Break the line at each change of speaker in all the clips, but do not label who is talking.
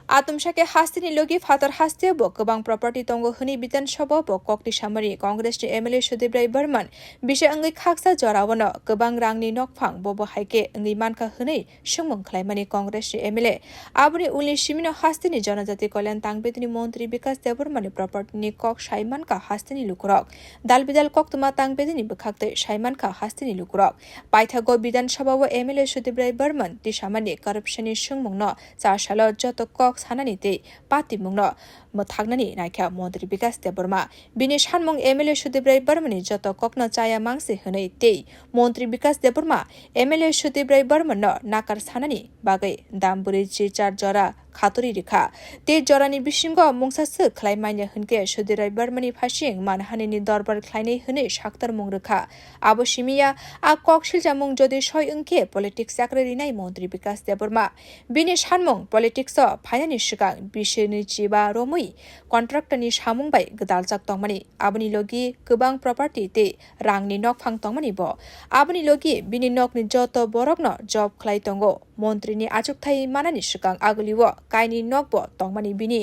आतमसाके हास्तिनि लोगी फातर हास्तिया बो गोबां प्रपार्टी तंगो हनि विधानसभा बो कक्ति सामरि कांग्रेसनि एमएलए सुदीप बर्मन बिसे अंगै खाकसा जरावनो गोबां रांनि नकफां बो हाइके अंगै मानका हनै सुंमं खलाइमानि कांग्रेसनि एमएलए आबुनि उलनि सिमिनो हास्तिनि जनजाति कल्याण तांगबेदनि मन्त्री विकास देबबर्मानि प्रपार्टीनि कक साइमानका हास्तिनि लुकुरक दालबिदाल कक्तुमा तांगबेदनि बखाक्ते साइमानका हास्तिनि लुकुरक पाइथागो विधानसभा एमएलए सुदीप बर्मन तिसामानि करप्शननि सुंमंनो चासालो जत कक सानानिते पार्टी मुंनो मथागनानि नायखा मन्त्री विकास देबबर्मा बिनि सानमं एमएलए सुदीप बर्मानि जत ककनो चाया मांसे हनै ते मन्त्री विकास देबबर्मा एमएलए सुदीप बर्मननो नाकार सानानि बागै दामबुरि चार जरा खातुरि रेखा ते जरानि बिसिंग मुंसासो खलाइमाइनो हनके सुदीप बर्मानि फासिं मानहानिनि दरबार खलाइनै हनै साक्तार मुं रेखा आबो सिमिया आ ककसिल जामुं जदि सय अंके पलिटिक्स जाक्रे रिनाय मन्त्री विकास देबबर्मा बिनि सानमं पलिटिक्स फाइनानि सिगां बिसोरनि चिबा रमै कन्ट्राक्टरनि सामुंबाय गदालजाक तंमानि आबनि लोगि गोबां प्रपार्टी ते रांनि नकफां तंमानि ब आबनि लोगि बिनि नकनि जत बरकनो जब खलाइ तंगो मन्त्रीनि आजुकथाइ मानानि सिगां आगलिव काइनि नकबो तंमानि बिनि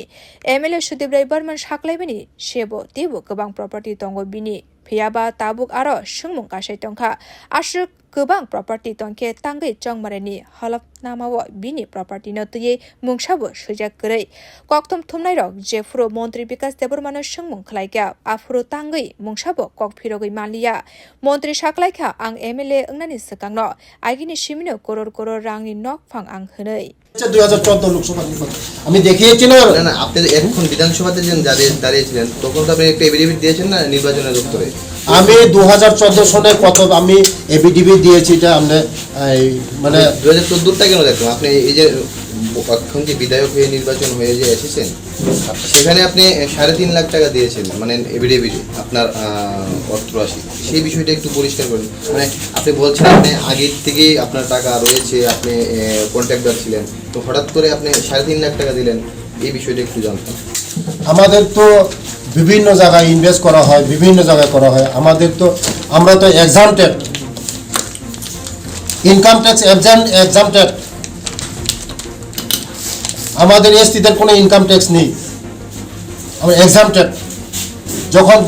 एमएलए सुदीप बर्मन साख्लाइबानि सेबो तेबो गोबां प्रपार्टी तंगो बिनि फेयाबा ताबुक आरो सुंमुं कासाइ तंखा आसु गोबां प्रपार्टी तंखे तांगै चंमारेनि हलफनामाव बिनि प्रपार्टी नतुये मुंसाबो सुजाक गरै kokthum थुमनाय रक जेफुरो मन्त्री विकास देबबर्मानो सुंमुं खलाइका आफुरो तांगै मुंसाबो कक फिरगै मालिया मन्त्री साख्लाइखा आं एमएलए अंनानि सकांनो आगिनि सिमिनो करोड़ रांनि नकफां आं हनै
2014 লোকসভা নির্বাচন আমি দেখিয়েছি না
না আপনি এখন বিধানসভাতে যে দাঁড়িয়েছিলেন তখন তো আপনি একটা এবিডিবি দিয়েছেন না নির্বাচনের দপ্তরে
আমি 2014 সনে কত আমি এবিডিবি দিয়েছি এটা আমরা মানে
2014টা কেন দেখলাম আপনি এই যে এখন যে বিধায়ক হয়ে নির্বাচন হয়ে যে এসেছেন সেখানে আপনি 3.5 লাখ টাকা দিয়েছেন মানে এবিডিবি আপনার অর্থ রাশি সেই বিষয়টা একটু পরিষ্কার করুন মানে আপনি বলছেন আপনি আগে থেকে আপনার টাকা রয়েছে আপনি কন্ট্রাক্টর ছিলেন তো হঠাৎ করে আপনি 3.5 লাখ টাকা দিলেন এই বিষয়টা একটু জানতাম
আমাদের তো বিভিন্ন জায়গায় ইনভেস্ট করা হয় বিভিন্ন জায়গায় করা হয় আমাদের তো আমরা তো এক্সামটেড ইনকাম ট্যাক্স এক্সামটেড আমাদের এসটিদের কোনো ইনকাম ট্যাক্স নেই আমরা এক্সামটেড যখন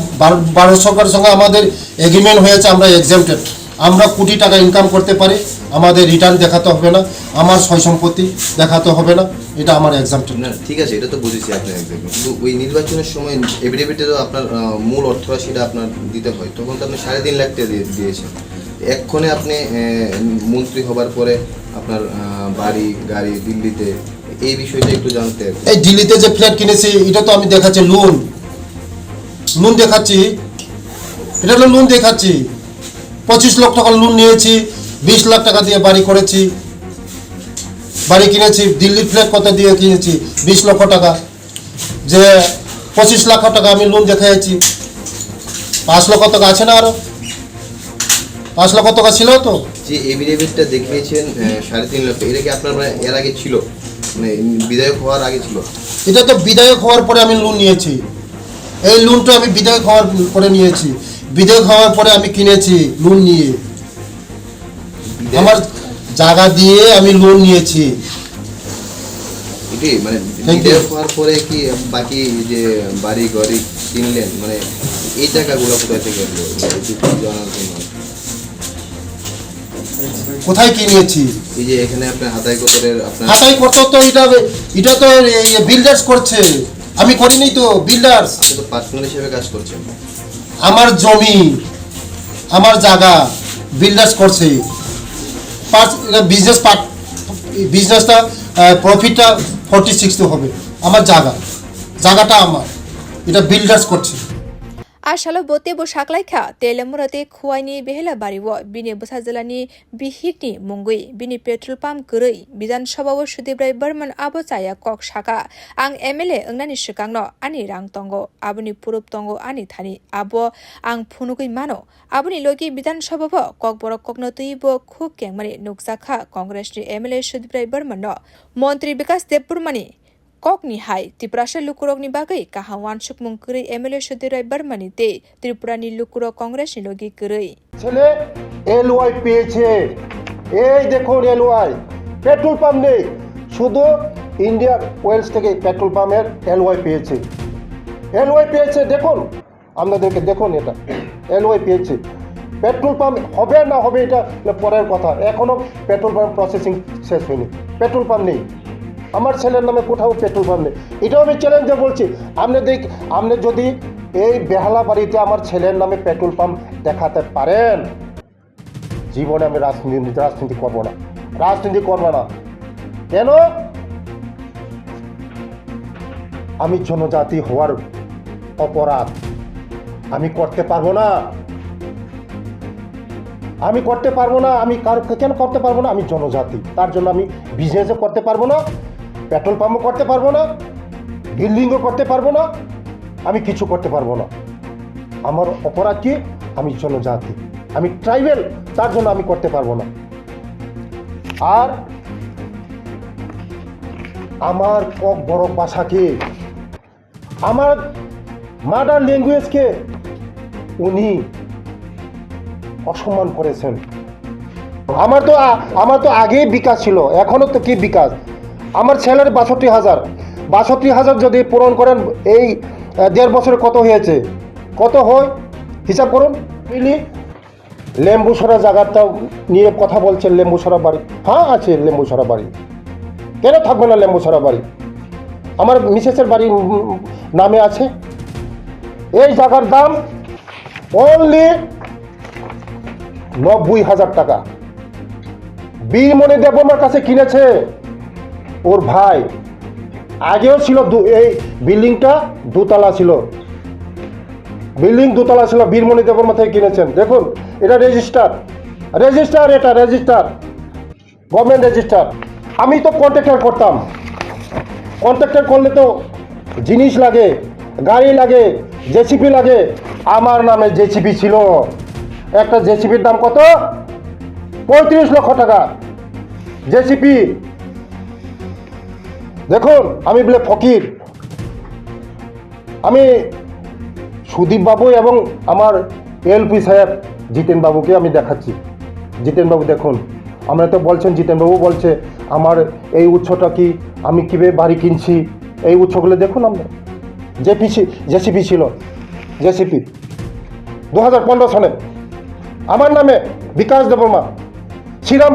ভারত সরকারের সঙ্গে আমাদের এগ্রিমেন্ট হয়েছে আমরা এক্সামটেড আমরা কোটি টাকা ইনকাম করতে পারি আমাদের রিটার্ন দেখাতে হবে না আমার সয় সম্পত্তি দেখাতে হবে না এটা আমার এক্সামটেড
না ঠিক আছে এটা তো বুঝেছি আপনি কিন্তু ওই নির্বাচনের সময় এফিডেভিটে তো আপনার মূল অর্থরাশিটা আপনার দিতে হয় তখন তো আপনি 3.5 লাখ টাকা দিয়েছেন এক্ষণে আপনি মন্ত্রী হবার পরে আপনার বাড়ি গাড়ি দিল্লিতে এই বিষয়টা একটু জানতে
এই দিল্লিতে যে ফ্ল্যাট কিনেছি এটা তো আমি দেখাচ্ছি লোন দেখাচ্ছি এটা হলো লোন দেখাচ্ছি 25 লাখ টাকা লোন নিয়েছি 20 লাখ টাকা দিয়ে বাড়ি করেছি বাড়ি কিনেছি দিল্লি ফ্ল্যাট কত দিয়ে কিনেছি 20 লক্ষ টাকা যে 25 লাখ টাকা আমি লোন দেখাইছি 5 লক্ষ টাকা আছে না আরো 5 লক্ষ টাকা ছিল তো
যে এফিডেভিটটা দেখিয়েছেন 3.5 লাখ এটা কি আপনার এর আগে ছিল মানে বিধায়ক হওয়ার আগে ছিল
এটা তো বিধায়ক হওয়ার পরে আমি লোন নিয়েছি এই লোনটা আমি বিধায়ক হওয়ার পরে নিয়েছি বিধায়ক হওয়ার পরে আমি কিনেছি লোন নিয়ে আমার জায়গা দিয়ে আমি লোন নিয়েছি
এটাই মানে বিধায়ক হওয়ার পরে কি বাকি যে বাড়ি গাড়ি কিনলেন মানে এই টাকাগুলো কোথায় থেকে এলো জানার জন্য
কোথায় কিনেছি
এই যে এখানে আপনার হাতাই কোতরের আপনার
হাতাই করতে তো এটা তো বিল্ডার্স করছে আমি করিনি তো বিল্ডার্স
আপনি তো পার্টনার হিসেবে কাজ করছেন
আমার জমি আমার জায়গা বিল্ডার্স করছে বিজনেসটা প্রফিটটা 46 তো হবে আমার জায়গাটা আমার এটা বিল্ডার্স করছে
आशालो बोते बो साख्लाइखा तेलेमुरते खुवाइनि बेहेला बारिवो बिनि बोसाजलानि बिहिकनि मुंगै बिनि पेट्रोल पाम्प गरै विधानसभाव सुदीप बर्मन आबो चाया कक साका आं एमएलए अंगनानि सिगांनो आनि रां तंगो आबुनि पुरुप तंगो आनि थानि आबो आं फुनुगै मानो आबुनि लोगि विधानसभाव कक बरक ककनो तुइबो खुक केंमानि नुकजाखा कांग्रेसनि एमएलए सुदीप बर्मननो मन्त्री विकास देबबर्मानि ककनि हाय त्रिपुरासा लुकुरकनि बागै काहा वानसुक मुंकरै एमएलए सुदीप बर्मानि ते त्रिपुरानि लुकुरक कांग्रेसनि लोगि गरै
ছেলে এলওয়াই পেয়েছে এই দেখুন এলওয়াই পেট্রোল পাম্প নেই শুধু ইন্ডিয়ান ওয়েলস থেকে পেট্রোল পাম্পের এলওয়াই পেয়েছে, দেখুন আপনাদেরকে, দেখুন এটা এলওয়াই পেয়েছে। পেট্রোল পাম্প হবে না হবে এটা পরের কথা, এখনও পেট্রোল পাম্প প্রসেসিং শেষ হয়নি, পেট্রোল পাম্প নেই আমার ছেলের নামে, কোথাও পেট্রোল পাম্প নেই। এটাও আমি চ্যালেঞ্জে বলছি, আপনি যদি এই বেহালা বাড়িতে আমার ছেলের নামে পেট্রোল পাম্প দেখাতে পারেন, জীবনে আমি রাজনীতি করবো না, কেন? আমি জনজাতি হওয়ার অপরাধ আমি করতে পারবো না, আমি কেন করতে পারবো না? আমি জনজাতি, তার জন্য আমি বিজনেসও করতে পারবো না, পেট্রোল পাম্পও করতে পারবো না, বিল্ডিংও করতে পারবো না, আমি কিছু করতে পারবো না। আমার অপরাধ কি? আমি জনজাতি, আমি ট্রাইবেল, তার জন্য আমি করতে পারবো না। আর আমার কক বড় ভাষাকে, আমার মাদার ল্যাঙ্গুয়েজকে উনি অসম্মান করেছেন। আমার তো আগেই বিকাশ ছিল, এখনো তো কি বিকাশ? আমার ছেলের 62,000 যদি পূরণ করেন, এই 1.5 বছরে কত হয়েছে, কত হয় হিসাব করুন। বুঝলি, লেম্বুসরা জায়গাটা নিয়ে কথা বলছেন, লেম্বুসরা বাড়ি, হ্যাঁ আছে লেম্বুসরা বাড়ি, কেন থাকবে না লেম্বুসরা বাড়ি? আমার মিসেসের বাড়ি নামে আছে। এই জায়গার দাম অনলি 90,000 টাকা। বীরমণি দেববর্মার কাছে কিনেছে ওর ভাই, আগেও ছিল, এই বিল্ডিংটা দোতলা ছিল, বীরমণি দেববর্মা থেকে কিনেছেন। দেখুন এটা রেজিস্টার, গভর্নমেন্ট রেজিস্টার। আমি তো কন্ট্রাক্টর করতাম, কন্ট্রাক্টর করলে তো জিনিস লাগে, গাড়ি লাগে, জেসিপি লাগে। আমার নামে জেসিপি ছিল, একটা জেসিপির দাম কত? 35 লক্ষ টাকা জেসিপি। দেখুন আমি বলে ফকির, আমি সুদীপ বাবু এবং আমার এলপি সাহেব জিতেন বাবুকে আমি দেখাচ্ছি। জিতেন বাবু দেখুন, আমরা তো বলছেন, জিতেন বাবু বলছে আমার এই উৎসটা কি, আমি কীভাবে বাড়ি কিনছি, এই উৎসগুলো দেখুন। আমরা জেসিপি ছিল, জেসিপি 2015 সালে আমার নামে বিকাশ দেববর্মা, শ্রীরাম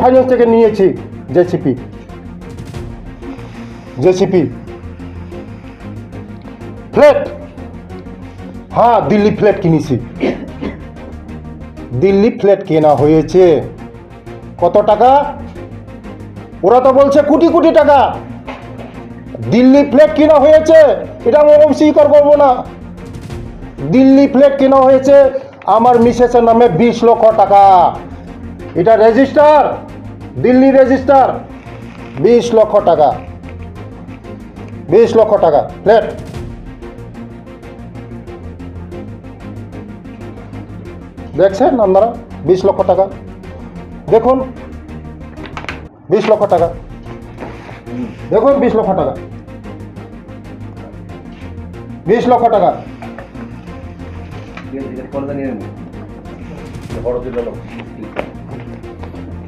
ফাইন্যান্স থেকে নিয়েছি জেসিপি ফ্ল্যাট, হ্যাঁ দিল্লি ফ্ল্যাট কিনেছি, দিল্লি ফ্ল্যাট কেনা হয়েছে। কত টাকা? ওরা তো বলছে কোটি কোটি টাকা। দিল্লি ফ্ল্যাট কেনা হয়েছে, এটা আমি স্বীকার করবো না। দিল্লি ফ্ল্যাট কেনা হয়েছে আমার মিসেসের নামে 20 লক্ষ টাকা। এটা রেজিস্টার, দিল্লি রেজিস্টার, 20 লক্ষ টাকা, 20 লক্ষ টাকা ফ্ল্যাট। দেখছেন আপনারা 20 লক্ষ টাকা, দেখুন 20 লক্ষ টাকা, দেখুন 20 লক্ষ টাকা, 20 লক্ষ টাকা।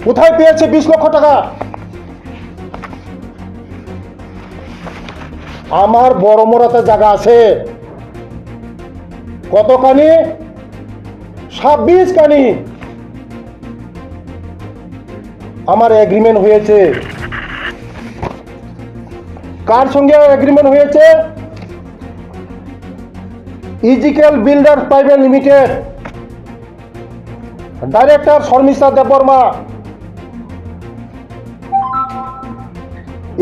কোথায় পেয়েছে 20 লক্ষ টাকা? আমার বড় মোড়াতে জায়গা আছে কতখানি? 26 খানি। আমার এগ্রিমেন্ট হয়েছে, কার সঙ্গে এগ্রিমেন্ট হয়েছে? ইজিক্যাল builder private limited, director Sharmistha Debbarma.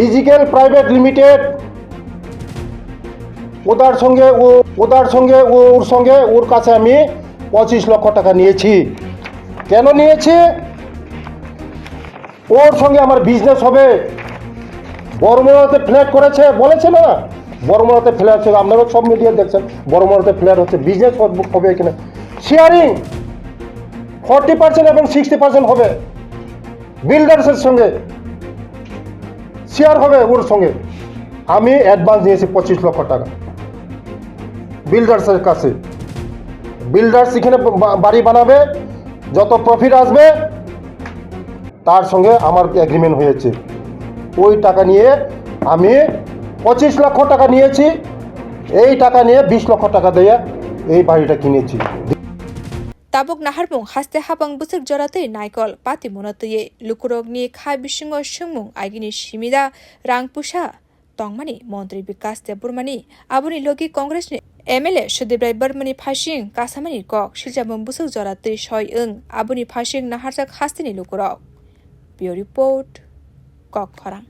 ইজিক্যাল প্রাইভেট লিমিটেড, ওর কাছে আমি 25 লক্ষ টাকা নিয়েছি। কেন নিয়েছি? ওর সঙ্গে আমার বিজনেস হবে। বড়মোড়াতে ফ্ল্যাট করেছে, বলেছে না বড়মোড়াতে ফ্ল্যাট হচ্ছে, আপনারাও সব মিডিয়া দেখছেন, বড়মোড়াতে ফ্ল্যাট হচ্ছে, বিজনেস হবে এখানে। শেয়ারিং 40% এবং 60% হবে, বিল্ডার্সের সঙ্গে শেয়ার হবে ওর সঙ্গে। আমি অ্যাডভান্স নিয়েছি 25 লক্ষ টাকা বিল্ডার্সের কাছে। বিল্ডার্স এখানে বাড়ি বানাবে, যত প্রফিট আসবে তার সঙ্গে আমার এগ্রিমেন্ট হয়েছে। ওই টাকা নিয়ে আমি 25 লক্ষ টাকা নিয়েছি, এই টাকা নিয়ে 20 লক্ষ টাকা দিয়ে এই বাড়িটা কিনেছি।
tabuk naharmung haste habang busuk joratei naikol pati monatye lukurok ni khai bisingo sungmung aigini simida rangpusha tongmani Montri Bikash debbarmani aboni logi Congress ni MLA Sudebrai Barmani phasing kasamani kok siljamung busuk joratei soi aboni phasing naharjak hasteni lukurok. Bureau report kokthum.